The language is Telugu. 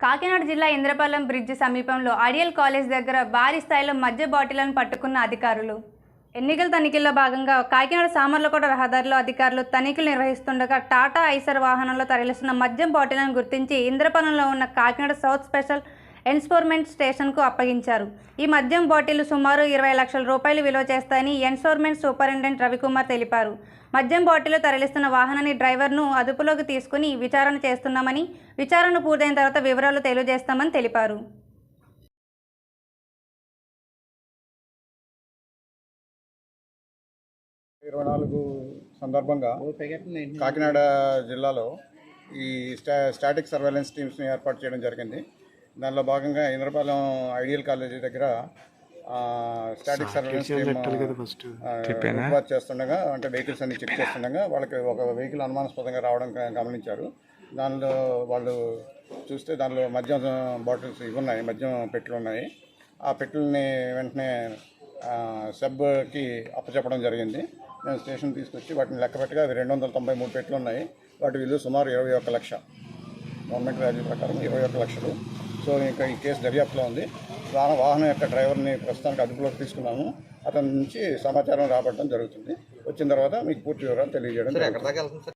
కాకినాడ జిల్లా ఇంద్రపాలెం బ్రిడ్జి సమీపంలో ఐడియల్ కాలేజ్ దగ్గర భారీ స్థాయిలో మద్య బాటిళ్లను పట్టుకున్న అధికారులు. ఎన్నికల తనిఖీల్లో భాగంగా కాకినాడ సామర్లకోట రహదారిలో అధికారులు తనిఖీలు నిర్వహిస్తుండగా టాటా ఐసర్ వాహనంలో తరలిస్తున్న మద్యం బాటిళ్లను గుర్తించి ఇంద్రపాలెంలో ఉన్న కాకినాడ సౌత్ స్పెషల్ ఎన్ఫోర్స్మెంట్ స్టేషన్కు అప్పగించారు. ఈ మద్యం బాటిళ్లు సుమారు 20 లక్షల రూపాయలు విలువ చేస్తాయని ఎన్ఫోర్స్మెంట్ సూపరింటెండెంట్ రవికుమార్ తెలిపారు. మద్యం బాటిళ్లు తరలిస్తున్న వాహనాన్ని డ్రైవర్ను అదుపులోకి తీసుకుని విచారణ చేస్తున్నామని, విచారణ పూర్తయిన తర్వాత వివరాలు తెలియజేస్తామని తెలిపారు. సందర్భంగా కాకినాడ జిల్లాలో ఈ స్టాటిక్ సర్వేలెన్స్ టీమ్స్ని ఏర్పాటు చేయడం జరిగింది. దానిలో భాగంగా ఇంద్రపాలెం ఐడియల్ కాలేజీ దగ్గర స్టాటిక్ సర్వేలెన్స్ టీమ్ ఏర్పాటు చేస్తుండగా, అంటే వెహికల్స్ అన్ని చెక్ చేస్తుండగా వాళ్ళకి ఒక వెహికల్ అనుమానాస్పదంగా రావడం గమనించారు. దానిలో వాళ్ళు చూస్తే దానిలో మద్యం బాటిల్స్ ఉన్నాయి, మద్యం పెట్టెలు ఉన్నాయి. ఆ పెట్టెలని వెంటనే సబ్కి అప్పచెప్పడం జరిగింది. మేము స్టేషన్ తీసుకొచ్చి వాటిని లెక్కపెట్టగా అవి 293 పెట్టెలు ఉన్నాయి. వాటి విలువ సుమారు 21 లక్ష, గవర్నమెంట్ వాల్యూ ప్రకారం 21 లక్షలు. సో ఇంకా ఈ కేసు దర్యాప్తులో ఉంది. వాహనం యొక్క డ్రైవర్ని ప్రస్తుతానికి అదుపులోకి తీసుకున్నాము. అతని నుంచి సమాచారం రాబట్టడం జరుగుతుంది. వచ్చిన తర్వాత మీకు పూర్తి వివరాలు తెలియజేయడం జరుగుతుంది.